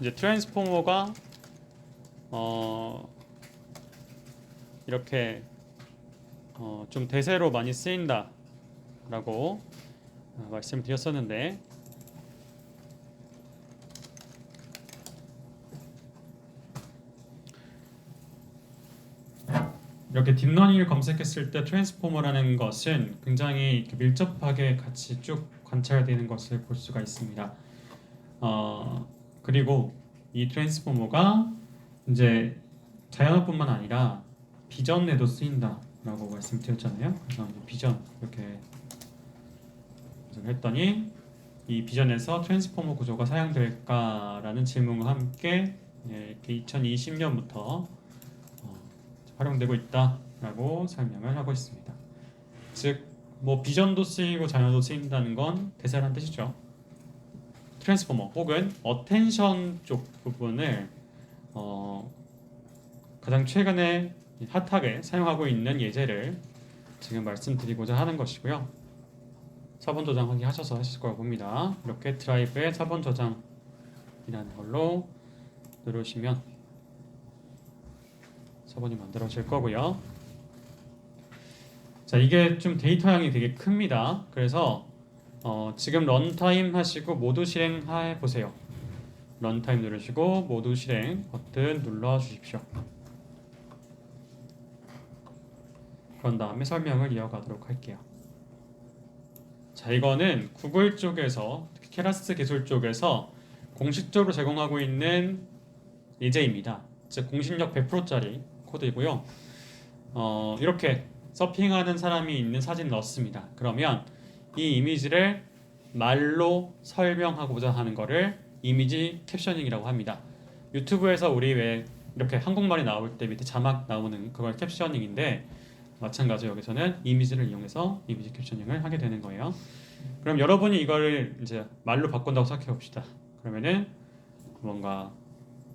이제 트랜스포머가 이렇게 좀 대세로 많이 쓰인다 라고 말씀을 드렸었는데, 이렇게 딥러닝을 검색했을 때 트랜스포머라는 것은 굉장히 이렇게 밀접하게 같이 쭉 관찰되는 것을 볼 수가 있습니다. 그리고 이 트랜스포머가 이제 자연어뿐만 아니라 비전에도 쓰인다라고 말씀드렸잖아요. 그래서 이제 비전 이렇게 했더니 이 비전에서 트랜스포머 구조가 사용될까라는 질문과 함께 이렇게 2020년부터 활용되고 있다라고 설명을 하고 있습니다. 즉, 뭐 비전도 쓰이고 자연도 쓰인다는 건 대세라는 뜻이죠. 트랜스포머 혹은 어텐션 쪽 부분을 가장 최근에 핫하게 사용하고 있는 예제를 지금 말씀드리고자 하는 것이고요. 4번 저장 확인하셔서 하실 거라고 봅니다. 이렇게 드라이브에 4번 저장이라는 걸로 누르시면 4번이 만들어질 거고요. 자, 이게 좀 데이터량이 되게 큽니다. 그래서 지금 런타임 하시고 모두 실행해 보세요. 런타임 누르시고 모두 실행 버튼 눌러 주십시오. 그런 다음에 설명을 이어가도록 할게요. 자, 이거는 구글 쪽에서, 케라스 기술 쪽에서 공식적으로 제공하고 있는 예제입니다. 즉 공식력 100%짜리 코드이고요. 이렇게 서핑하는 사람이 있는 사진을 넣습니다. 그러면 이 이미지를 말로 설명하고자 하는 거를 이미지 캡셔닝이라고 합니다. 유튜브에서 우리 왜 이렇게 한국말이 나올 때 밑에 자막 나오는 그걸 캡셔닝인데, 마찬가지로 여기서는 이미지를 이용해서 이미지 캡셔닝을 하게 되는 거예요. 그럼 여러분이 이거를 이제 말로 바꾼다고 생각해 봅시다. 그러면은 뭔가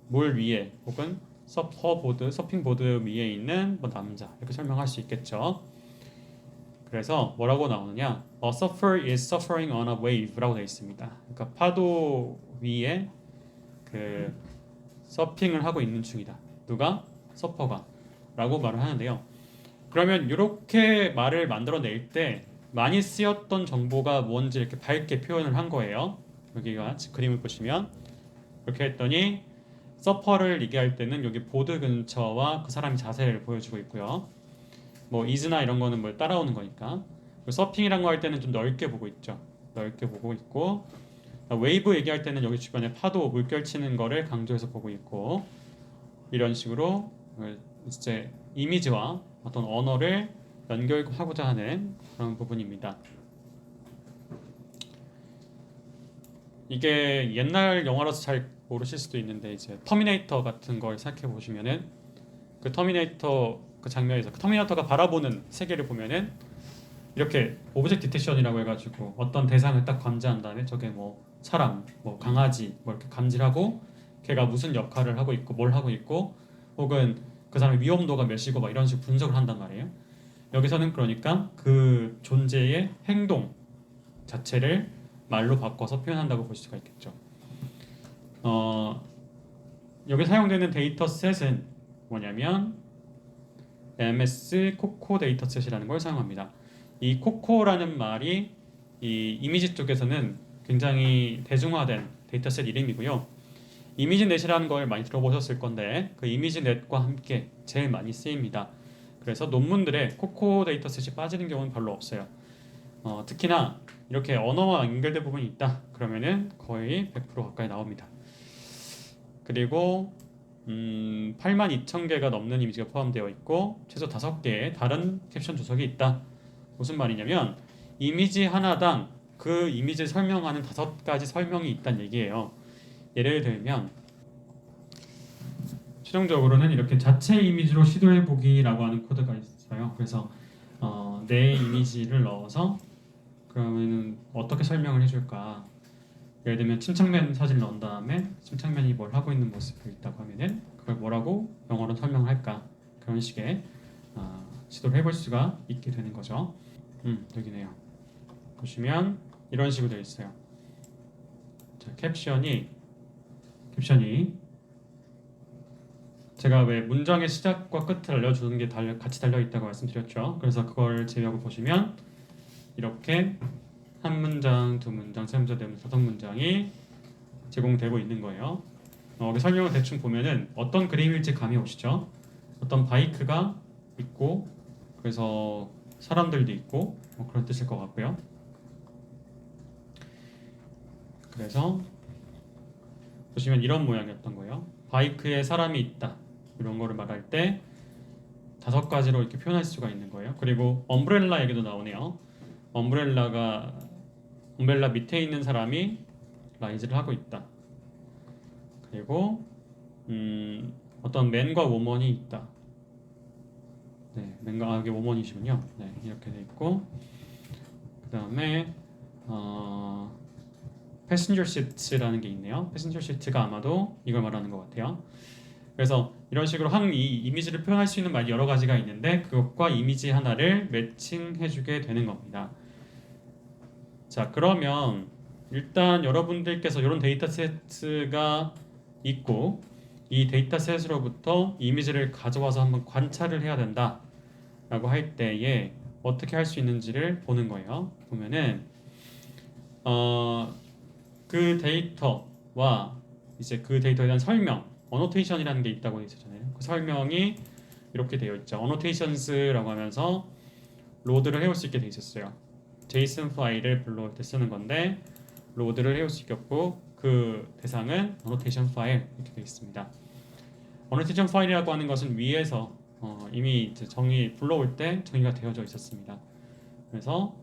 물 위에 혹은 서핑보드 위에 있는 뭐 남자 이렇게 설명할 수 있겠죠. 그래서 뭐라고 나오느냐? A surfer is suffering on a wave라고 되어 있습니다. 그러니까 파도 위에 그 서핑을 하고 있는 중이다. 누가? 서퍼가 라고 말을 하는데요. 그러면 이렇게 말을 만들어낼 때 많이 쓰였던 정보가 뭔지 이렇게 밝게 표현을 한 거예요. 여기가 그림을 보시면 이렇게 했더니 서퍼를 얘기할 때는 여기 보드 근처와 그 사람이 자세를 보여주고 있고요. 뭐 is나 이런 거는 뭘 따라오는 거니까. 서핑이란 거 할 때는 좀 넓게 보고 있죠. 넓게 보고 있고, 웨이브 얘기할 때는 여기 주변에 파도 물결 치는 거를 강조해서 보고 있고, 이런 식으로 이제 이미지와 어떤 언어를 연결하고자 하는 그런 부분입니다. 이게 옛날 영화라서 잘 모르실 수도 있는데, 이제 터미네이터 같은 걸 생각해 보시면은 그 터미네이터 그 장면에서 그 터미네이터가 바라보는 세계를 보면은 이렇게 오브젝트 디텍션이라고 해가지고 어떤 대상을 딱 감지한 다음에 저게 뭐 사람, 뭐 강아지 뭐 이렇게 감지하고 걔가 무슨 역할을 하고 있고 뭘 하고 있고 혹은 그 사람의 위험도가 몇이고 막 이런 식으로 분석을 한단 말이에요. 여기서는 그러니까 그 존재의 행동 자체를 말로 바꿔서 표현한다고 볼 수가 있겠죠. 여기 사용되는 데이터셋은 뭐냐면 MS 코코 데이터셋이라는 걸 사용합니다. 이 코코라는 말이 이 이미지 쪽에서는 굉장히 대중화된 데이터셋 이름이고요. 이미지넷이라는 걸 많이 들어보셨을 건데 그 이미지넷과 함께 제일 많이 쓰입니다. 그래서 논문들에 코코 데이터셋이 빠지는 경우는 별로 없어요. 특히나 이렇게 언어와 연결된 부분이 있다 그러면은 거의 100% 가까이 나옵니다. 그리고 82,000개가 넘는 이미지가 포함되어 있고 최소 5개의 다른 캡션 주석이 있다. 무슨 말이냐면 이미지 하나당 그 이미지를 설명하는 5가지 설명이 있다는 얘기예요. 예를 들면 최종적으로는 이렇게 자체 이미지로 시도해 보기라고 하는 코드가 있어요. 그래서 내 이미지를 넣어서 그러면은 어떻게 설명을 해줄까? 예를 들면 침착맨 사진을 넣은 다음에 침착맨이 뭘 하고 있는 모습이 있다고 하면은 그걸 뭐라고 영어로 설명을 할까? 그런 식의 시도를 해볼 수가 있게 되는 거죠. 여기네요. 보시면 이런 식으로 되어 있어요. 자, 캡션이 캡션이 제가 왜 문장의 시작과 끝을 알려주는 게 같이 달려있다고 말씀드렸죠. 그래서 그걸 제외하고 보시면 이렇게 한 문장, 두 문장, 세 문장, 네 문장, 다섯 문장이 제공되고 있는 거예요. 여기 설명을 대충 보면은 어떤 그림일지 감이 오시죠? 어떤 바이크가 있고 그래서 사람들도 있고 뭐 그런 뜻일 것 같고요. 그래서 보시면 이런 모양이었던 거예요. 바이크에 사람이 있다 이런 거를 말할 때 다섯 가지로 이렇게 표현할 수가 있는 거예요. 그리고 엄브렐라 얘기도 나오네요. 엄브렐라 밑에 있는 사람이 라이즈를 하고 있다. 그리고 어떤 맨과 woman이 있다. 네, 맨과 이게 woman이시군요. 네, 이렇게 돼 있고 그 다음에 패신저 시트라는 게 있네요. 패신저 시트가 아마도 이걸 말하는 것 같아요. 그래서 이런 식으로 이 이미지를 표현할 수 있는 말이 여러 가지가 있는데 그것과 이미지 하나를 매칭해주게 되는 겁니다. 자, 그러면 일단 여러분들께서 이런 데이터셋가 있고 이 데이터셋으로부터 이미지를 가져와서 한번 관찰을 해야 된다 라고 할 때에 어떻게 할 수 있는지를 보는 거예요. 보면은 그 데이터와 이제 그 데이터에 대한 설명, 어노테이션이라는 게 있다고 되어 있었잖아요. 그 설명이 이렇게 되어 있죠. 어노테이션스라고 하면서 로드를 해올 수 있게 되어 있었어요. JSON 파일을 불러올 때 쓰는 건데 로드를 해올 수 있겠고 그 대상은 어노테이션 파일 이렇게 되어 있습니다. 어노테이션 파일이라고 하는 것은 위에서 이미 이제 불러올 때 정의가 되어져 있었습니다. 그래서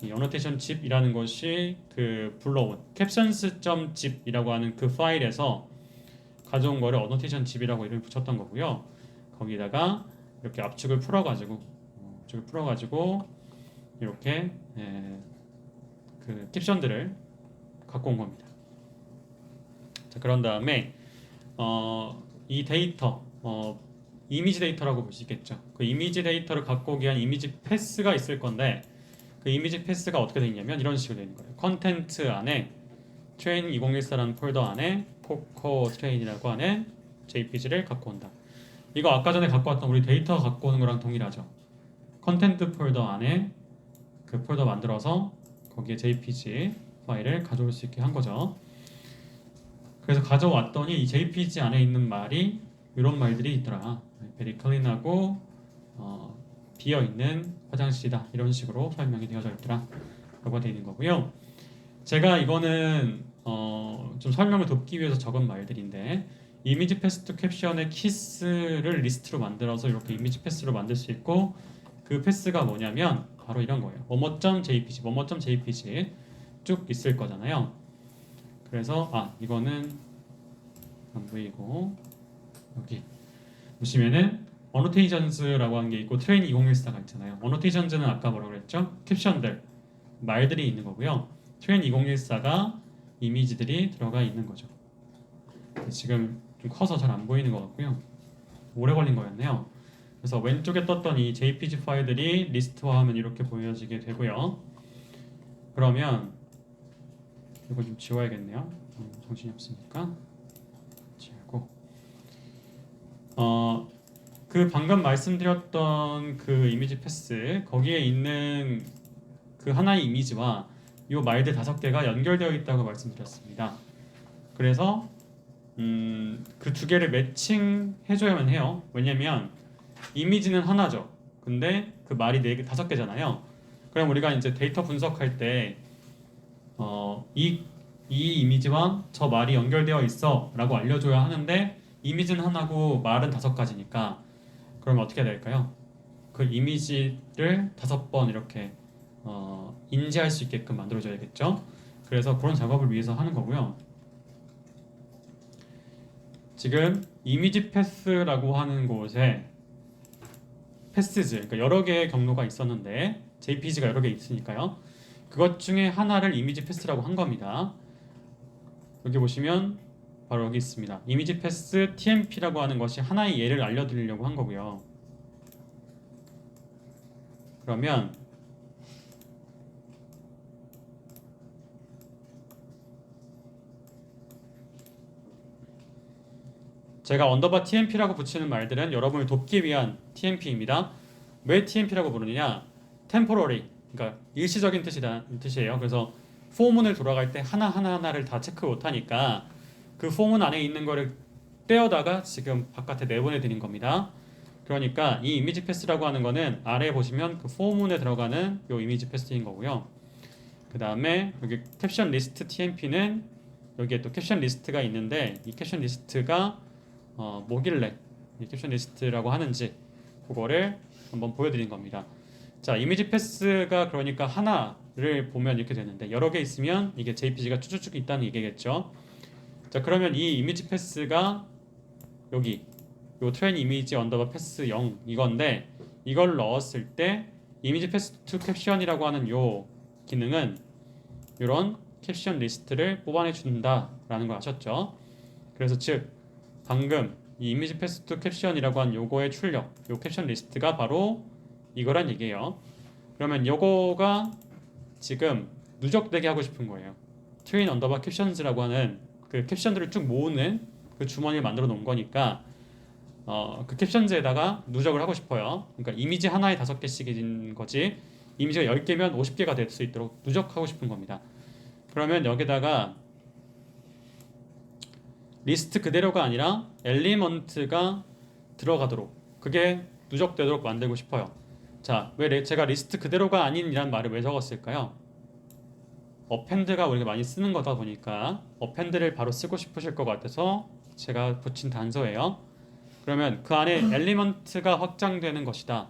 이 어노테이션 집이라는 것이 그 불러온 captions.zip이라고 하는 그 파일에서 가져온 거를 어노테이션 집이라고 이름을 붙였던 거고요. 거기다가 이렇게 압축을 풀어가지고 이렇게 그 캡션들을 갖고 온 겁니다. 자, 그런 다음에 이 데이터 이미지 데이터라고 보시겠죠. 그 이미지 데이터를 갖고 오기 위한 이미지 패스가 있을 건데 그 이미지 패스가 어떻게 되어 있냐면 이런 식으로 되어 있는 거예요. 컨텐트 안에 트레인 2014라는 폴더 안에 코코 트레인이라고 하는 JPG를 갖고 온다. 이거 아까 전에 갖고 왔던 우리 데이터 갖고 오는 거랑 동일하죠. 컨텐트 폴더 안에 그 폴더 만들어서 거기에 JPG 파일을 가져올 수 있게 한 거죠. 그래서 가져왔더니 이 JPG 안에 있는 말이 이런 말들이 있더라. 베리 클린하고 비어있는 화장실이다. 이런 식으로 설명이 되어져 있더라. 라고 되어 있는 거고요. 제가 이거는 좀 설명을 돕기 위해서 적은 말들인데 이미지 패스 투 캡션의 키스를 리스트로 만들어서 이렇게 이미지 패스로 만들 수 있고 그 패스가 뭐냐면 바로 이런 거예요. 뭐뭐.jpg, 뭐뭐.jpg 쭉 있을 거잖아요. 그래서 이거는 안 보이고 여기 보시면은 어노테이션스라고 하는 게 있고 트레인 2014가 있잖아요. 어노테이션즈는 아까 뭐라고 그랬죠? 캡션들, 말들이 있는 거고요. 트레인 2014가 이미지들이 들어가 있는 거죠. 지금 좀 커서 잘 안 보이는 것 같고요. 오래 걸린 거였네요. 그래서 왼쪽에 떴던 이 JPG 파일들이 리스트화하면 이렇게 보여지게 되고요. 그러면 이거 좀 지워야겠네요. 정신이 없으니까 지우고 그 방금 말씀드렸던 그 이미지 패스 거기에 있는 그 하나의 이미지와 이 말들 5개가 연결되어 있다고 말씀드렸습니다. 그래서 그 두 개를 매칭해줘야만 해요. 왜냐면 이미지는 하나죠. 근데 그 말이 5개잖아요. 그럼 우리가 이제 데이터 분석할 때 이 이미지와 저 말이 연결되어 있어 라고 알려줘야 하는데 이미지는 하나고 말은 5가지니까 그러면 어떻게 해야 될까요? 그 이미지를 5번 이렇게 인지할 수 있게끔 만들어줘야겠죠. 그래서 그런 작업을 위해서 하는 거고요. 지금 이미지 패스라고 하는 곳에 패스즈, 그러니까 여러 개의 경로가 있었는데 JPG가 여러 개 있으니까요. 그것 중에 하나를 이미지 패스라고 한 겁니다. 여기 보시면 바로 여기 있습니다. 이미지 패스 TMP라고 하는 것이 하나의 예를 알려드리려고 한 거고요. 그러면 제가 언더바 TMP라고 붙이는 말들은 여러분을 돕기 위한 TMP입니다. 왜 TMP라고 부르느냐? temporary, 그러니까 일시적인 뜻이에요. 그래서 포문을 돌아갈 때 하나하나를 다 체크 못하니까 그 포문 안에 있는 거를 떼어다가 지금 바깥에 내보내드린 겁니다. 그러니까 이 이미지 패스라고 하는 거는 아래에 보시면 그 포문에 들어가는 요 이미지 패스인 거고요. 그 다음에 여기 캡션 리스트 TMP는 여기에 또 캡션 리스트가 있는데 이 캡션 리스트가 뭐길래 이 캡션 리스트라고 하는지 그거를 한번 보여드린 겁니다. 자, 이미지 패스가 그러니까 하나를 보면 이렇게 되는데 여러 개 있으면 이게 JPG가 쭉쭉쭉 있다는 얘기겠죠. 자, 그러면 이 이미지 패스가 여기 요 트레인 이미지 언더바 패스 0 이건데 이걸 넣었을 때 이미지 패스 투 캡션이라고 하는 요 기능은 이런 캡션 리스트를 뽑아내 준다라는 걸 아셨죠? 그래서 즉 방금 이 이미지 패스 투 캡션이라고 한 요거의 출력, 요 캡션 리스트가 바로 이거란 얘기예요. 그러면 요거가 지금 누적되게 하고 싶은 거예요. 트레인 언더바 캡션즈라고 하는 그 캡션들을 쭉 모으는 그 주머니를 만들어 놓은 거니까 그 캡션즈에다가 누적을 하고 싶어요. 그러니까 이미지 하나에 5개씩인 거지 이미지가 10개면 50개가 될 수 있도록 누적하고 싶은 겁니다. 그러면 여기다가 리스트 그대로가 아니라 엘리먼트가 들어가도록 그게 누적되도록 만들고 싶어요. 자, 왜 제가 리스트 그대로가 아닌이란 말을 왜 적었을까요? 어펜드가 우리가 많이 쓰는 거다 보니까 어펜드를 바로 쓰고 싶으실 것 같아서 제가 붙인 단서예요. 그러면 그 안에 엘리먼트가 확장되는 것이다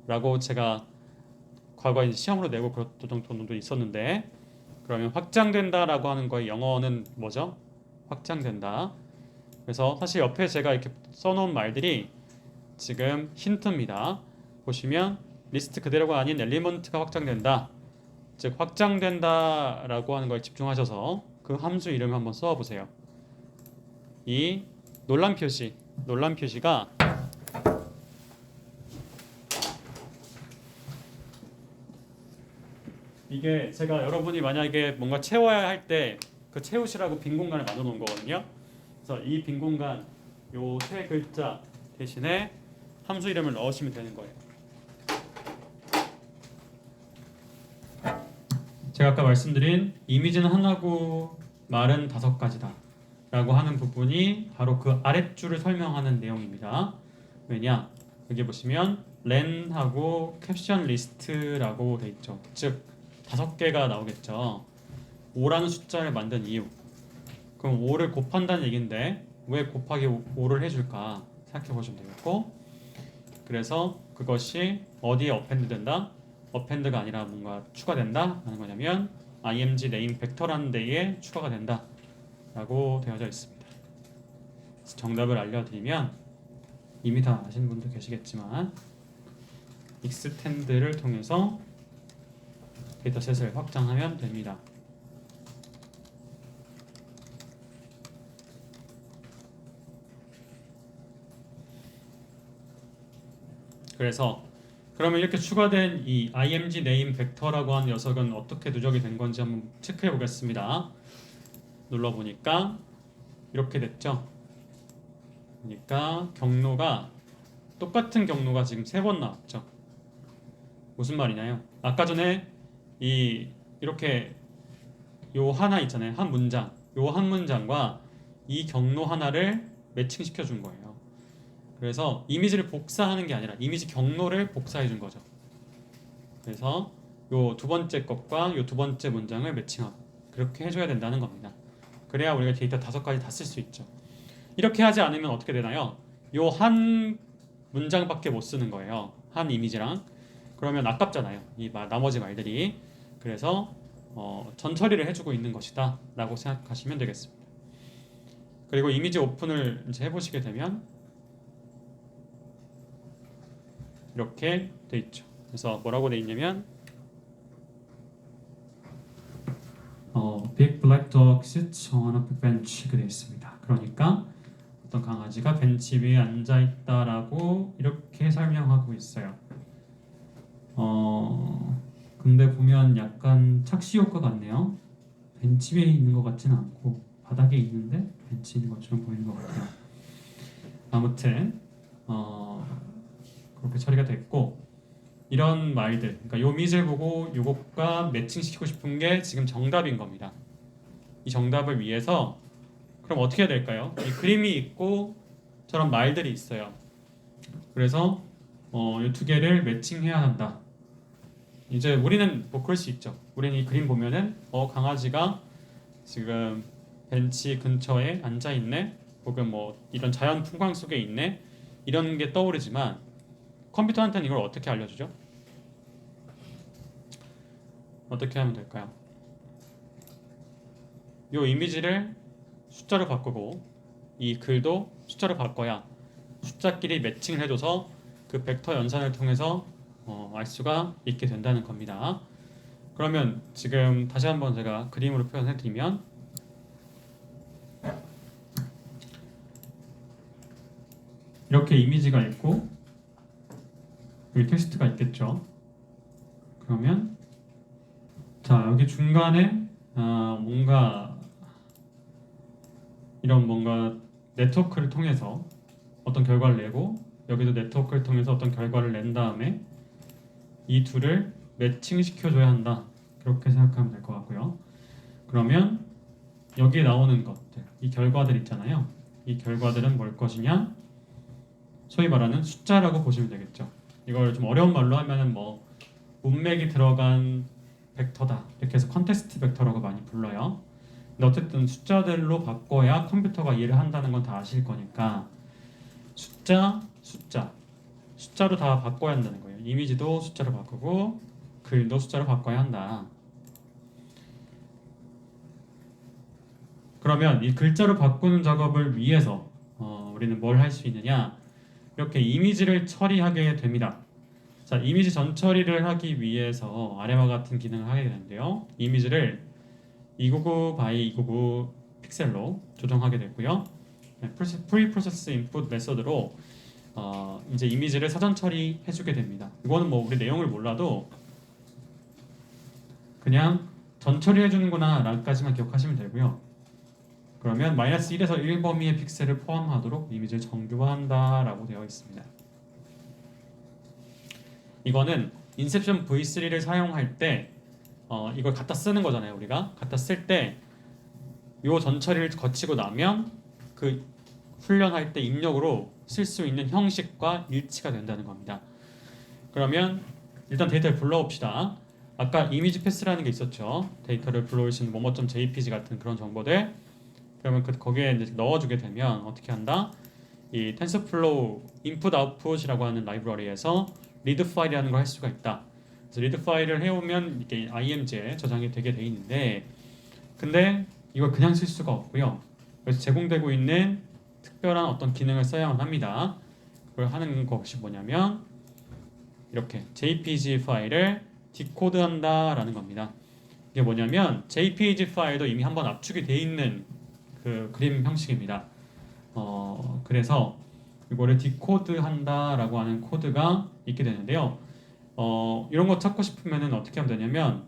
라고 제가 과거에 시험으로 내고 그랬던 정도도 있었는데 그러면 확장된다 라고 하는 거의 영어는 뭐죠? 확장된다. 그래서 사실 옆에 제가 이렇게 써놓은 말들이 지금 힌트입니다. 보시면 리스트 그대로가 아닌 엘리먼트가 확장된다. 즉 확장된다 라고 하는 거에 집중하셔서 그 함수 이름을 한번 써보세요. 이 논란 표시가 이게 제가 여러분이 만약에 뭔가 채워야 할 때 그 채우시라고 빈 공간을 만들어 놓은 거거든요. 그래서 이 빈 공간 요 세 글자 대신에 함수 이름을 넣으시면 되는 거예요. 제가 아까 말씀드린 이미지는 하나고 말은 5가지다 라고 하는 부분이 바로 그 아랫줄을 설명하는 내용입니다. 왜냐? 여기 보시면 렌하고 캡션 리스트라고 돼 있죠. 즉 5개가 나오겠죠. 5라는 숫자를 만든 이유. 그럼 5를 곱한다는 얘기인데 왜 곱하기 5를 해줄까 생각해 보시면 되겠고, 그래서 그것이 어디에 어펜드 된다? 어펜드가 아니라 뭔가 추가된다 하는 거냐면 img 네임 벡터라는 데에 추가가 된다 라고 되어져 있습니다. 정답을 알려드리면 이미 다 아시는 분도 계시겠지만 익스텐드를 통해서 데이터셋을 확장하면 됩니다. 그래서 그러면 이렇게 추가된 이 img 네임 벡터라고 하는 녀석은 어떻게 누적이 된 건지 한번 체크해 보겠습니다. 눌러보니까 이렇게 됐죠. 그러니까 경로가 똑같은 경로가 지금 3번 나왔죠. 무슨 말이냐요? 아까 전에 이렇게 요 하나 있잖아요. 한 문장. 요 한 문장과 이 경로 하나를 매칭시켜 준 거예요. 그래서 이미지를 복사하는 게 아니라 이미지 경로를 복사해 준 거죠. 그래서 요 두 번째 것과 요 두 번째 문장을 매칭하고 그렇게 해줘야 된다는 겁니다. 그래야 우리가 데이터 5가지 다 쓸 수 있죠. 이렇게 하지 않으면 어떻게 되나요? 요 한 문장밖에 못 쓰는 거예요. 한 이미지랑. 그러면 아깝잖아요. 나머지 말들이. 그래서 전 처리를 해주고 있는 것이다 라고 생각하시면 되겠습니다. 그리고 이미지 오픈을 이제 해보시게 되면 이렇게 돼 있죠. 그래서 뭐라고 돼 있냐면 Big black dog sits on a bench 이렇게 돼 있습니다. 그러니까 어떤 강아지가 벤치 위에 앉아 있다라고 이렇게 설명하고 있어요. 근데 보면 약간 착시 효과 같네요. 벤치 위에 있는 것 같지는 않고 바닥에 있는데 벤치 있는 것처럼 보이는 것 같아요. 아무튼 그렇게 처리가 됐고, 이런 말들, 그러니까 요 밑을 보고 요것과 매칭시키고 싶은 게 지금 정답인 겁니다. 이 정답을 위해서 그럼 어떻게 해야 될까요? 이 그림이 있고 저런 말들이 있어요. 그래서 이 두 개를 매칭해야 한다. 이제 우리는 뭐 그럴 수 있죠. 우리는 이 그림 보면은 강아지가 지금 벤치 근처에 앉아 있네, 혹은 뭐 이런 자연 풍광 속에 있네, 이런 게 떠오르지만 컴퓨터한테는 이걸 어떻게 알려주죠? 어떻게 하면 될까요? 이 이미지를 숫자로 바꾸고 이 글도 숫자로 바꿔야 숫자끼리 매칭을 해줘서 그 벡터 연산을 통해서 알 수가 있게 된다는 겁니다. 그러면 지금 다시 한번 제가 그림으로 표현해 드리면, 이렇게 이미지가 있고 여기 텍스트가 있겠죠. 그러면 자, 여기 중간에 뭔가 이런 뭔가 네트워크를 통해서 어떤 결과를 내고, 여기도 네트워크를 통해서 어떤 결과를 낸 다음에 이 둘을 매칭시켜줘야 한다, 그렇게 생각하면 될 것 같고요. 그러면 여기에 나오는 것들, 이 결과들 있잖아요. 이 결과들은 뭘 것이냐? 소위 말하는 숫자라고 보시면 되겠죠. 이걸 좀 어려운 말로 하면은 뭐 문맥이 들어간 벡터다, 이렇게 해서 컨텍스트 벡터라고 많이 불러요. 근데 어쨌든 숫자들로 바꿔야 컴퓨터가 이해를 한다는 건 다 아실 거니까 숫자로 다 바꿔야 한다는 거예요. 이미지도 숫자로 바꾸고 글도 숫자로 바꿔야 한다. 그러면 이 글자로 바꾸는 작업을 위해서 우리는 뭘 할 수 있느냐? 이렇게 이미지를 처리하게 됩니다. 자, 이미지 전 처리를 하기 위해서 아래와 같은 기능을 하게 되는데요. 이미지를 299 by 299 픽셀로 조정하게 되고요. 프리 프로세스 인풋 메서드로 이제 이미지를 사전 처리해주게 됩니다. 이거는 뭐 우리 내용을 몰라도 그냥 전 처리해주는구나 라까지만 기억하시면 되고요. 그러면 -1에서 1 범위의 픽셀을 포함하도록 이미지를 정교화한다 라고 되어 있습니다. 이거는 인셉션 V3를 사용할 때 이걸 갖다 쓰는 거잖아요. 우리가 갖다 쓸 때 요 전처리를 거치고 나면 그 훈련할 때 입력으로 쓸 수 있는 형식과 일치가 된다는 겁니다. 그러면 일단 데이터를 불러옵시다. 아까 이미지 패스라는 게 있었죠. 데이터를 불러올 수 있는 뭐뭐.jpg 같은 그런 정보들. 그러면 거기에 이제 넣어주게 되면 어떻게 한다? 이 텐서플로우 인풋 아웃풋이라고 하는 라이브러리에서 리드 파일이라는 걸 할 수가 있다. 그래서 리드 파일을 해오면 이게 img에 저장이 되게 돼 있는데, 근데 이걸 그냥 쓸 수가 없고요. 그래서 제공되고 있는 특별한 어떤 기능을 써야만 합니다. 그걸 하는 것이 뭐냐면 이렇게 jpg 파일을 디코드한다 라는 겁니다. 이게 뭐냐면 jpg 파일도 이미 한번 압축이 돼 있는 그 그림 형식입니다. 그래서 이거를 디코드한다 라고 하는 코드가 있게 되는데요. 이런 거 찾고 싶으면 어떻게 하면 되냐면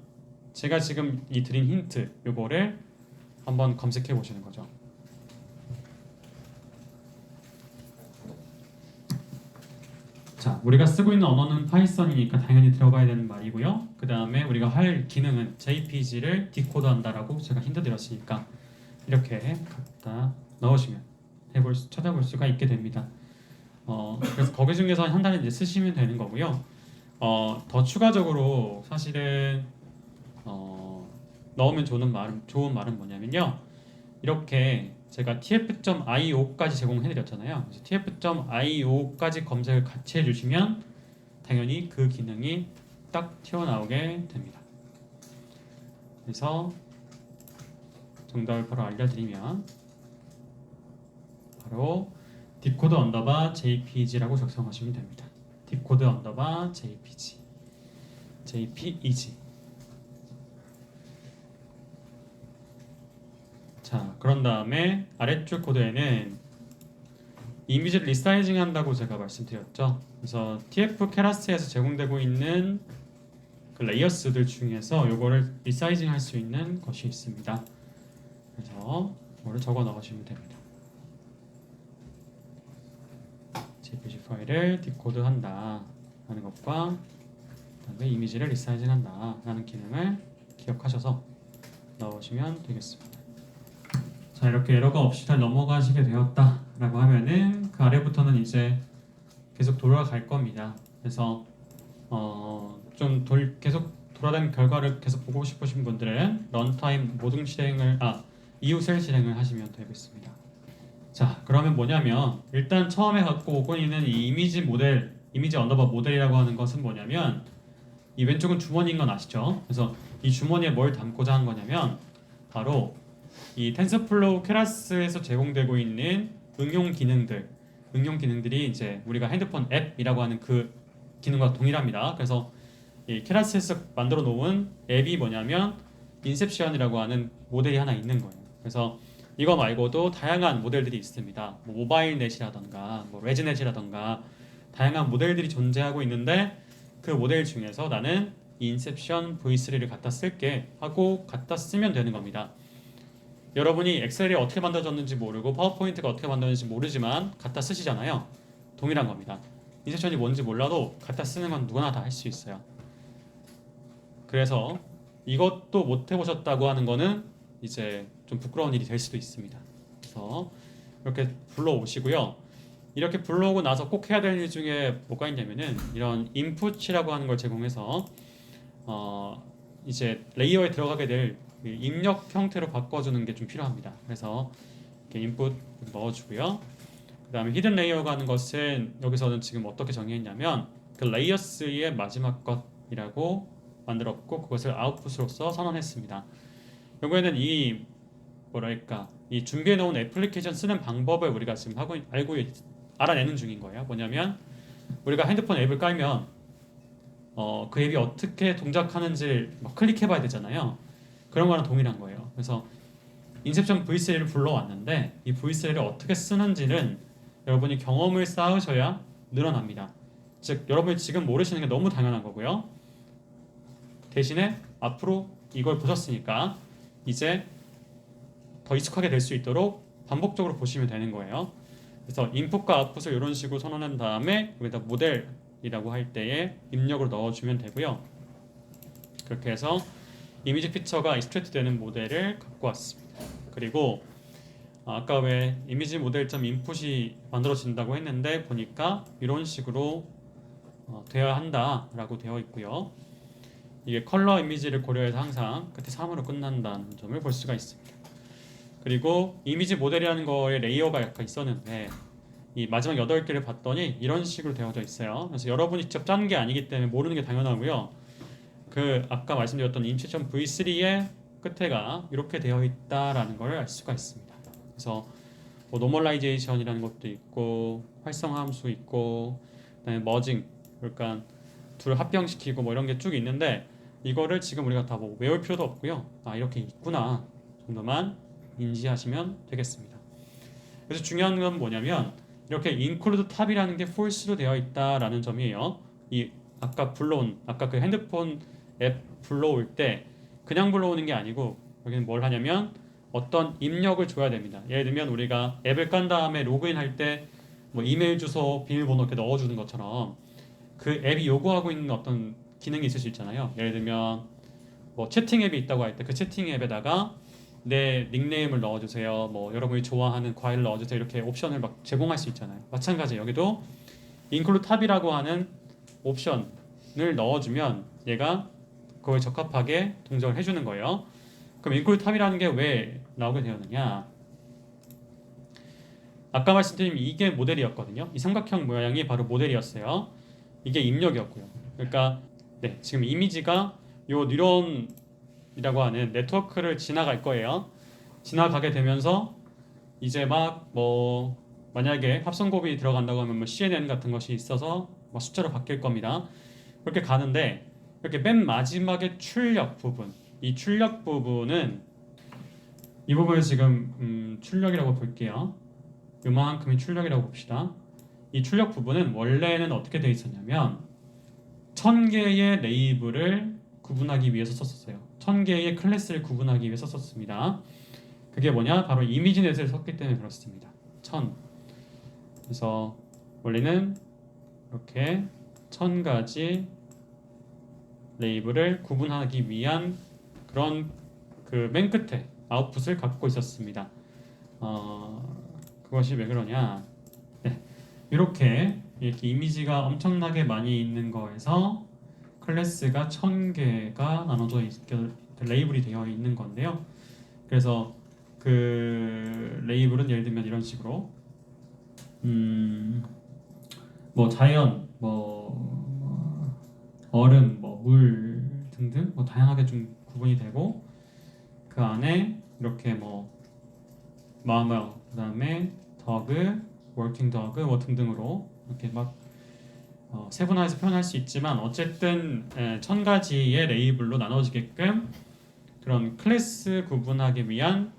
제가 지금 이 드린 힌트 요거를 한번 검색해 보시는 거죠. 자, 우리가 쓰고 있는 언어는 파이썬이니까 당연히 들어가야 되는 말이고요. 그 다음에 우리가 할 기능은 JPG를 디코드한다라고 제가 힌트 드렸으니까 이렇게 갖다 넣으시면 찾아볼 수가 있게 됩니다. 그래서 거기 중에서 한 단위 이제 쓰시면 되는 거고요. 더 추가적으로 사실은 넣으면 좋은 말은 뭐냐면요. 이렇게 제가 tf.io까지 제공해드렸잖아요. 그래서 tf.io까지 검색을 같이 해주시면 당연히 그 기능이 딱 튀어나오게 됩니다. 그래서 정답을 바로 알려드리면 바로 디코드 언더바 jpg라고 작성하시면 됩니다. 디코드 언더바 jpg. 자, 그런 다음에 아래쪽 코드에는 이미지를 리사이징 한다고 제가 말씀드렸죠. 그래서 TF 케라스에서 제공되고 있는 그 레이어스들 중에서 요거를 리사이징 할 수 있는 것이 있습니다. 그래서 이거를 적어 넣으시면 됩니다. jpg 파일을 디코드한다 라는 것과 그다음에 이미지를 리사이징한다 라는 기능을 기억하셔서 넣으시면 되겠습니다. 자, 이렇게 에러가 없이 잘 넘어가시게 되었다 라고 하면은 그 아래부터는 이제 계속 돌아갈 겁니다. 그래서 계속 돌아다니는 결과를 계속 보고 싶으신 분들은 런타임 모든 실행을 이웃을 실행을 하시면 되겠습니다. 자, 그러면 뭐냐면 일단 처음에 갖고 오고 있는 이 이미지 언더바 모델이라고 하는 것은 뭐냐면 이 왼쪽은 주머니인 건 아시죠? 그래서 이 주머니에 뭘 담고자 한 거냐면 바로 이 텐서플로우 케라스에서 제공되고 있는 응용 기능들이 이제 우리가 핸드폰 앱이라고 하는 그 기능과 동일합니다. 그래서 이 케라스에서 만들어 놓은 앱이 뭐냐면 인셉션이라고 하는 모델이 하나 있는 거예요. 그래서 이거 말고도 다양한 모델들이 있습니다. 뭐 모바일넷이라던가 뭐 레즈넷이라던가 다양한 모델들이 존재하고 있는데 그 모델 중에서 나는 이 인셉션 V3를 갖다 쓸게 하고 갖다 쓰면 되는 겁니다. 여러분이 엑셀이 어떻게 만들어졌는지 모르고 파워포인트가 어떻게 만들어졌는지 모르지만 갖다 쓰시잖아요. 동일한 겁니다. 인셉션이 뭔지 몰라도 갖다 쓰는 건 누구나 다 할 수 있어요. 그래서 이것도 못 해보셨다고 하는 거는 이제 좀 부끄러운 일이 될 수도 있습니다. 그래서 이렇게 불러오시고요. 이렇게 불러오고 나서 꼭 해야 될 일 중에 뭐가 있냐면은 이런 인풋이라고 하는 걸 제공해서 이제 레이어에 들어가게 될 입력 형태로 바꿔주는 게 좀 필요합니다. 그래서 이렇게 인풋 넣어주고요. 그 다음에 히든 레이어가 하는 것은 여기서는 지금 어떻게 정의했냐면 그 레이어스의 마지막 것이라고 만들었고 그것을 아웃풋으로서 선언했습니다. 결국에는 이 준비해 놓은 애플리케이션 쓰는 방법을 우리가 지금 알아내는 중인 거예요. 뭐냐면 우리가 핸드폰 앱을 깔면 그 앱이 어떻게 동작하는지 클릭해 봐야 되잖아요. 그런 거랑 동일한 거예요. 그래서 인셉션 V3를 불러왔는데 이 V3를 어떻게 쓰는지는 여러분이 경험을 쌓으셔야 늘어납니다. 즉 여러분이 지금 모르시는 게 너무 당연한 거고요. 대신에 앞으로 이걸 보셨으니까 이제 더 익숙하게 될 수 있도록 반복적으로 보시면 되는 거예요. 그래서 인풋과 아웃풋을 이런 식으로 선언한 다음에 여기다 모델이라고 할 때에 입력을 넣어주면 되고요. 그렇게 해서 이미지 피처가 익스트랙트 되는 모델을 갖고 왔습니다. 그리고 아까 왜 이미지 모델.input이 만들어진다고 했는데 보니까 이런 식으로 되어야 한다라고 되어 있고요. 이게 컬러 이미지를 고려해서 항상 끝에 3으로 끝난다는 점을 볼 수가 있습니다. 그리고 이미지 모델이라는 거에 레이어가 약간 있었는데 이 마지막 8개를 봤더니 이런 식으로 되어져 있어요. 그래서 여러분이 직접 짠 게 아니기 때문에 모르는 게 당연하고요. 그 아까 말씀드렸던 인셉션 V3의 끝에가 이렇게 되어 있다라는 걸 알 수가 있습니다. 그래서 뭐 노멀라이제이션이라는 것도 있고 활성화 함수 있고 그다음에 머징 그러니까 둘을 합병시키고 뭐 이런 게 쭉 있는데 이거를 지금 우리가 다 뭐 외울 필요도 없고요. 이렇게 있구나 정도만 인지하시면 되겠습니다. 그래서 중요한 건 뭐냐면 이렇게 include tab이라는 게 false로 되어 있다라는 점이에요. 아까 그 핸드폰 앱 불러올 때 그냥 불러오는 게 아니고 여기는 뭘 하냐면 어떤 입력을 줘야 됩니다. 예를 들면 우리가 앱을 깐 다음에 로그인 할 때 뭐 이메일 주소, 비밀번호 이렇게 넣어주는 것처럼 그 앱이 요구하고 있는 어떤 기능이 있을 수 있잖아요. 예를 들면 뭐 채팅 앱이 있다고 할 때 그 채팅 앱에다가 내 닉네임을 넣어주세요. 뭐 여러분이 좋아하는 과일을 넣어주세요. 이렇게 옵션을 막 제공할 수 있잖아요. 마찬가지 여기도 include tab이라고 하는 옵션을 넣어주면 얘가 그거에 적합하게 동작을 해주는 거예요. 그럼 include tab이라는 게 왜 나오게 되었느냐? 아까 말씀드린 이게 모델이었거든요. 이 삼각형 모양이 바로 모델이었어요. 이게 입력이었고요. 그러니까 지금 이미지가 요 뉴런이라고 하는 네트워크를 지나갈 거예요. 지나가게 되면서 이제 막 뭐 만약에 합성곱이 들어간다고 하면 뭐 CNN 같은 것이 있어서 막 숫자로 바뀔 겁니다. 그렇게 가는데 이렇게 맨 마지막에 출력 부분, 이 출력 부분은 이 부분을 지금 출력이라고 볼게요. 요만큼이 출력이라고 봅시다. 이 출력 부분은 원래는 어떻게 되어 있었냐면 1000개의 레이블을 구분하기 위해서 썼었어요. 1000개의 클래스를 구분하기 위해서 썼습니다. 그게 뭐냐? 바로 이미지넷을 썼기 때문에 그렇습니다. 1000. 그래서 원리는 이렇게 1000가지 레이블을 구분하기 위한 그런 그 맨 끝에 아웃풋을 갖고 있었습니다. 그것이 왜 그러냐? 네, 이렇게 이미지가 엄청나게 많이 있는 거에서 클래스가 1000개가 나눠져 레이블이 되어 있는 건데요. 그래서 그 레이블은 예를 들면 이런 식으로 뭐 자연, 뭐 얼음, 뭐 물 등등 뭐 다양하게 좀 구분이 되고 그 안에 이렇게 뭐 마멀, 그다음에 더그, 워킹 더그 뭐 등등으로 이렇게 막 세분화해서 표현할 수 있지만 어쨌든 1000가지의 레이블로 나눠지게끔 그런 클래스 구분하기 위한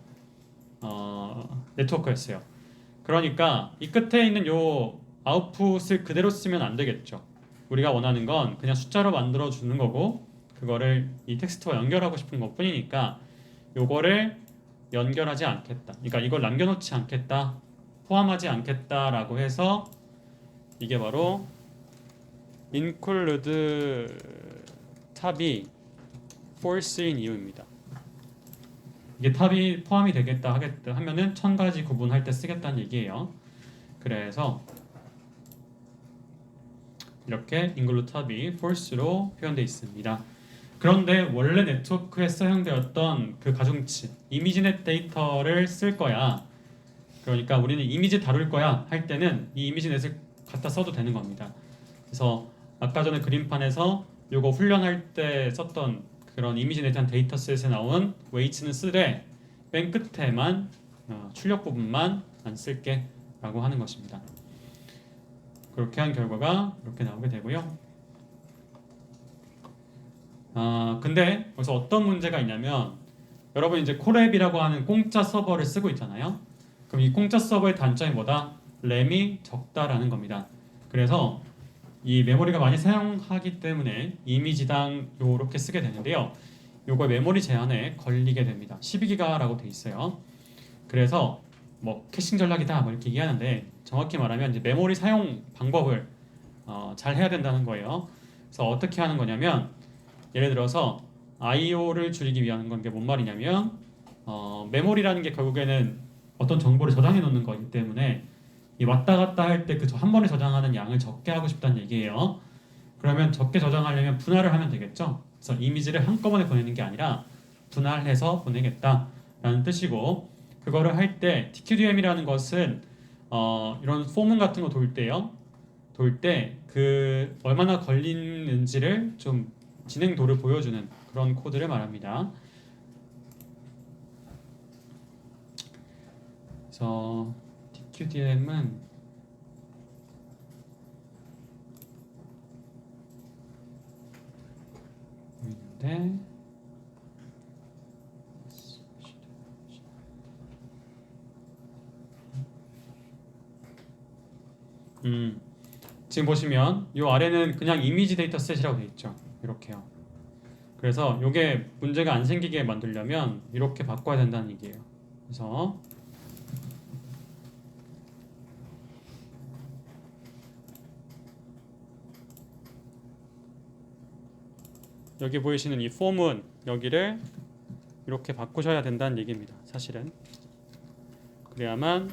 네트워크였어요. 그러니까 이 끝에 있는 요 아웃풋을 그대로 쓰면 안 되겠죠. 우리가 원하는 건 그냥 숫자로 만들어 주는 거고 그거를 이 텍스트와 연결하고 싶은 것 뿐이니까 요거를 연결하지 않겠다. 그러니까 이걸 남겨놓지 않겠다. 포함하지 않겠다라고 해서 이게 바로 include 탑이 false인 이유입니다. 이게 탑이 포함이 되겠다 하겠다 하면은 1000가지 구분할 때 쓰겠다는 얘기예요. 그래서 이렇게 include 탑이 false로 표현되어 있습니다. 그런데 원래 네트워크에 사용되었던 그 가중치 이미지넷 데이터를 쓸 거야. 그러니까 우리는 이미지 다룰 거야 할 때는 이 이미지넷을 갖다 써도 되는 겁니다. 그래서 아까 전에 그림판에서 요거 훈련할 때 썼던 그런 이미지넷에 대한 데이터셋에 나온 웨이츠는 쓰되 맨 끝에만 출력 부분만 안 쓸게 라고 하는 것입니다. 그렇게 한 결과가 이렇게 나오게 되고요. 근데 여기서 어떤 문제가 있냐면 여러분 이제 콜앱이라고 하는 공짜 서버를 쓰고 있잖아요. 그럼 이 공짜 서버의 단점이 뭐다? 램이 적다라는 겁니다. 그래서 이 메모리가 많이 사용하기 때문에 이미지당 요렇게 쓰게 되는데요. 요거 메모리 제한에 걸리게 됩니다. 12기가라고 돼 있어요. 그래서 뭐 캐싱 전략이다 뭐 이렇게 얘기하는데 정확히 말하면 이제 메모리 사용 방법을 잘 해야 된다는 거예요. 그래서 어떻게 하는 거냐면 예를 들어서 I/O를 줄이기 위한 건 게 뭔 말이냐면 메모리라는 게 결국에는 어떤 정보를 저장해 놓는 거기 때문에 이 왔다 갔다 할 때 그 한 번에 저장하는 양을 적게 하고 싶다는 얘기예요. 그러면 적게 저장하려면 분할을 하면 되겠죠. 그래서 이미지를 한꺼번에 보내는 게 아니라 분할해서 보내겠다라는 뜻이고 그거를 할 때 TQDM이라는 것은 이런 포문 같은 거 돌 때요. 돌 때 그 얼마나 걸리는지를 좀 진행도를 보여주는 그런 코드를 말합니다. 그래서 TQDM은 보이는데 지금 보시면 이 아래는 그냥 이미지 데이터셋이라고 되어 있죠. 이렇게요. 그래서 이게 문제가 안 생기게 만들려면 이렇게 바꿔야 된다는 얘기예요. 그래서 여기 보이시는 이 폼은 여기를 이렇게 바꾸셔야 된다는 얘기입니다. 사실은 그래야만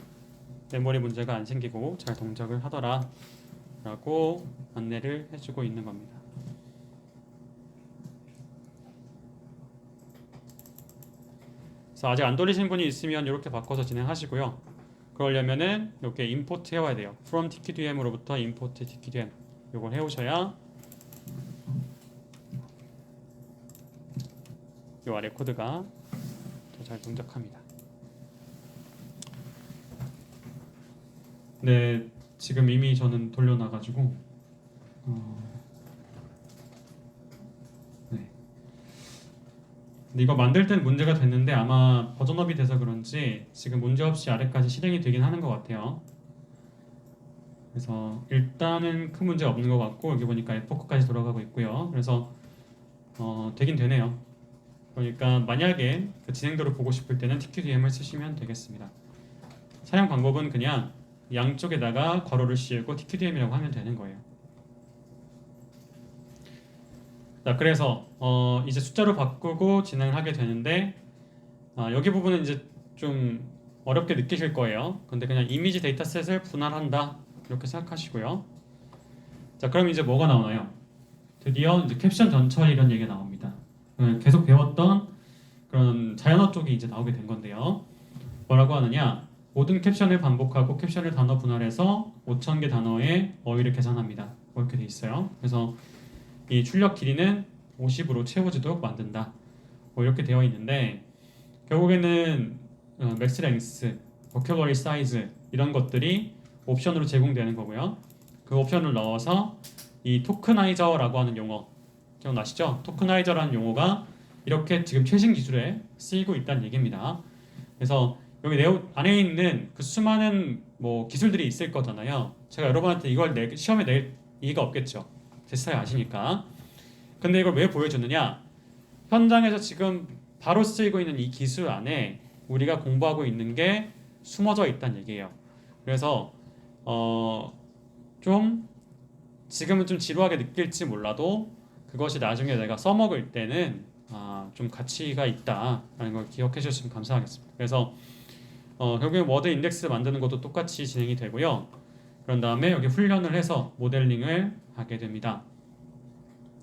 메모리 문제가 안 생기고 잘 동작을 하더라 라고 안내를 해주고 있는 겁니다. 그래서 아직 안 돌리신 분이 있으면 이렇게 바꿔서 진행하시고요. 그러려면은 이렇게 임포트 해와야 돼요. from tqdm으로부터 import tqdm 이걸 해오셔야 이 아래 코드가 더 잘 동작합니다. 네, 지금 이미 저는 돌려놔가지고 네. 근데 이거 만들 때는 문제가 됐는데 아마 버전업이 돼서 그런지 지금 문제없이 아래까지 실행이 되긴 하는 것 같아요. 그래서 일단은 큰 문제 없는 것 같고 여기 보니까 에포크까지 돌아가고 있고요. 그래서 되긴 되네요. 그러니까 만약에 그 진행도를 보고 싶을 때는 TQDM을 쓰시면 되겠습니다. 사용 방법은 그냥 양쪽에다가 괄호를 씌우고 TQDM이라고 하면 되는 거예요. 자, 그래서 이제 숫자로 바꾸고 진행을 하게 되는데 여기 부분은 이제 좀 어렵게 느끼실 거예요. 근데 그냥 이미지 데이터셋을 분할한다 이렇게 생각하시고요. 자, 그럼 이제 뭐가 나오나요? 드디어 이제 캡션 전처리 이런 얘기가 나옵니다. 계속 배웠던 그런 자연어 쪽이 이제 나오게 된 건데요. 뭐라고 하느냐? 모든 캡션을 반복하고 캡션을 단어 분할해서 5,000개 단어의 어휘를 계산합니다. 이렇게 돼 있어요. 그래서 이 출력 길이는 50으로 채워지도록 만든다. 이렇게 되어 있는데 결국에는 맥스 랭스, 보큐러리 사이즈 이런 것들이 옵션으로 제공되는 거고요. 그 옵션을 넣어서 이 토크나이저라고 하는 용어 기억나시죠? 토크나이저라는 용어가 이렇게 지금 최신 기술에 쓰이고 있다는 얘기입니다. 그래서 여기 안에 있는 그 수많은 뭐 기술들이 있을 거잖아요. 제가 여러분한테 이걸 시험에 낼 이유가 없겠죠. 제 스타일 아시니까. 근데 이걸 왜 보여주느냐? 현장에서 지금 바로 쓰이고 있는 이 기술 안에 우리가 공부하고 있는 게 숨어져 있다는 얘기예요. 그래서 좀 지금은 좀 지루하게 느낄지 몰라도 그것이 나중에 내가 써먹을 때는 좀 가치가 있다라는 걸 기억해 주셨으면 감사하겠습니다. 그래서 결국엔 워드 인덱스 만드는 것도 똑같이 진행이 되고요. 그런 다음에 여기 훈련을 해서 모델링을 하게 됩니다.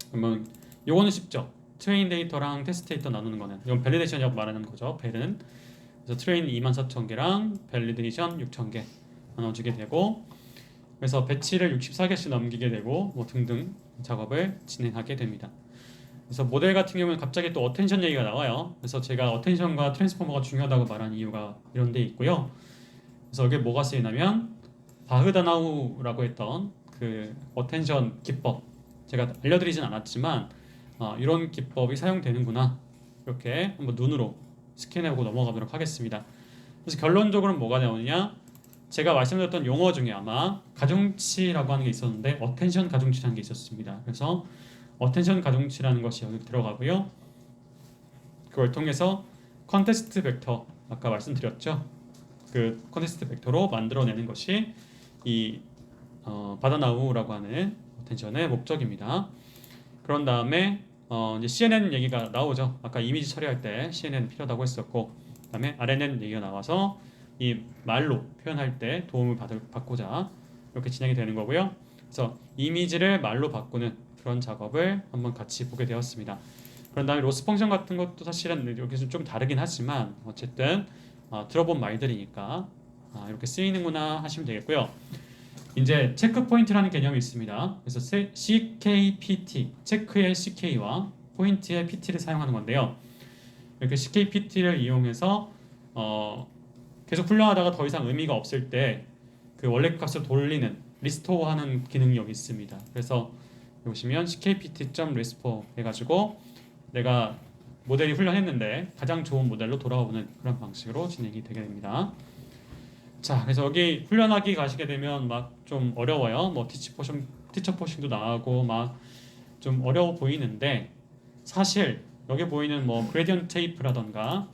그러면 요거는 쉽죠. 트레인 데이터랑 테스트 데이터 나누는 거는 이건 밸리데이션이라고 말하는 거죠. 벨은 그래서 트레인 24,000개랑 밸리데이션 6,000개 나눠주게 되고 그래서 배치를 64개씩 넘기게 되고 뭐 등등 작업을 진행하게 됩니다. 그래서 모델 같은 경우는 갑자기 또 어텐션 얘기가 나와요. 그래서 제가 어텐션과 트랜스포머가 중요하다고 말한 이유가 이런 데 있고요. 그래서 여기 뭐가 쓰이냐면 바흐다나우라고 했던 그 어텐션 기법 제가 알려드리진 않았지만 이런 기법이 사용되는구나 이렇게 한번 눈으로 스캔해보고 넘어가도록 하겠습니다. 그래서 결론적으로는 뭐가 나오느냐 제가 말씀드렸던 용어 중에 아마 가중치라고 하는 게 있었는데 어텐션 가중치라는 게 있었습니다. 그래서 어텐션 가중치라는 것이 여기 들어가고요. 그걸 통해서 컨테스트 벡터 아까 말씀드렸죠. 그 컨테스트 벡터로 만들어내는 것이 이 바다나우라고 하는 어텐션의 목적입니다. 그런 다음에 이제 CNN 얘기가 나오죠. 아까 이미지 처리할 때 CNN 필요하다고 했었고, 그다음에 RNN 얘기가 나와서 이 말로 표현할 때 도움을 받고자 이렇게 진행이 되는 거고요. 그래서 이미지를 말로 바꾸는 그런 작업을 한번 같이 보게 되었습니다. 그런 다음에 로스 펑션 같은 것도 사실은 여기서 좀 다르긴 하지만 어쨌든 들어본 말들이니까 이렇게 쓰이는구나 하시면 되겠고요. 이제 체크 포인트라는 개념이 있습니다. 그래서 CKPT, 체크의 CK와 포인트의 PT를 사용하는 건데요. 이렇게 CKPT를 이용해서 계속 훈련하다가 더 이상 의미가 없을 때 그 원래 값을 돌리는 리스토어하는 기능이 여기 있습니다. 그래서 보시면 CKPT.restore 해가지고 내가 모델이 훈련했는데 가장 좋은 모델로 돌아오는 그런 방식으로 진행이 되게 됩니다. 자, 그래서 여기 훈련하기 가시게 되면 막 좀 어려워요. 뭐 티처 포싱도 나가고 막 좀 어려워 보이는데 사실 여기 보이는 뭐 그레디언트 테이프라던가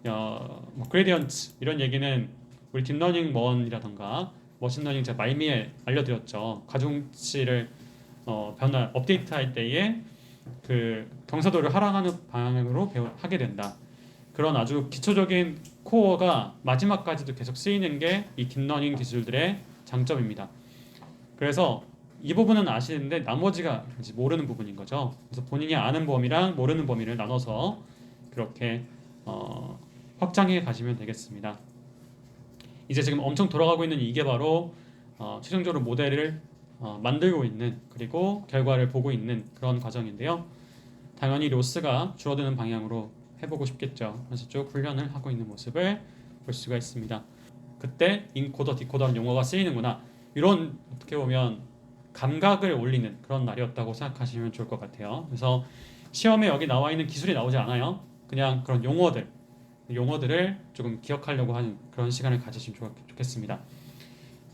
뭐 그레디언트 이런 얘기는 우리 딥러닝 1이라던가 머신러닝 제가 말미에 알려드렸죠. 가중치를 변화 업데이트할 때에 그 경사도를 하락하는 방향으로 하게 된다. 그런 아주 기초적인 코어가 마지막까지도 계속 쓰이는 게 이 딥러닝 기술들의 장점입니다. 그래서 이 부분은 아시는데 나머지가 이제 모르는 부분인 거죠. 그래서 본인이 아는 범위랑 모르는 범위를 나눠서 그렇게 확장해 가시면 되겠습니다. 이제 지금 엄청 돌아가고 있는 이게 바로 최종적으로 모델을 만들고 있는 그리고 결과를 보고 있는 그런 과정인데요. 당연히 로스가 줄어드는 방향으로 해보고 싶겠죠. 그래서 쭉 훈련을 하고 있는 모습을 볼 수가 있습니다. 그때 인코더, 디코더라는 용어가 쓰이는구나. 이런 어떻게 보면 감각을 올리는 그런 날이었다고 생각하시면 좋을 것 같아요. 그래서 시험에 여기 나와 있는 기술이 나오지 않아요. 그냥 그런 용어들을 조금 기억하려고 하는 그런 시간을 가지시면 좋겠습니다.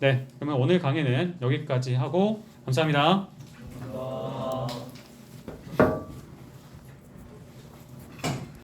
네, 그러면 오늘 강의는 여기까지 하고 감사합니다.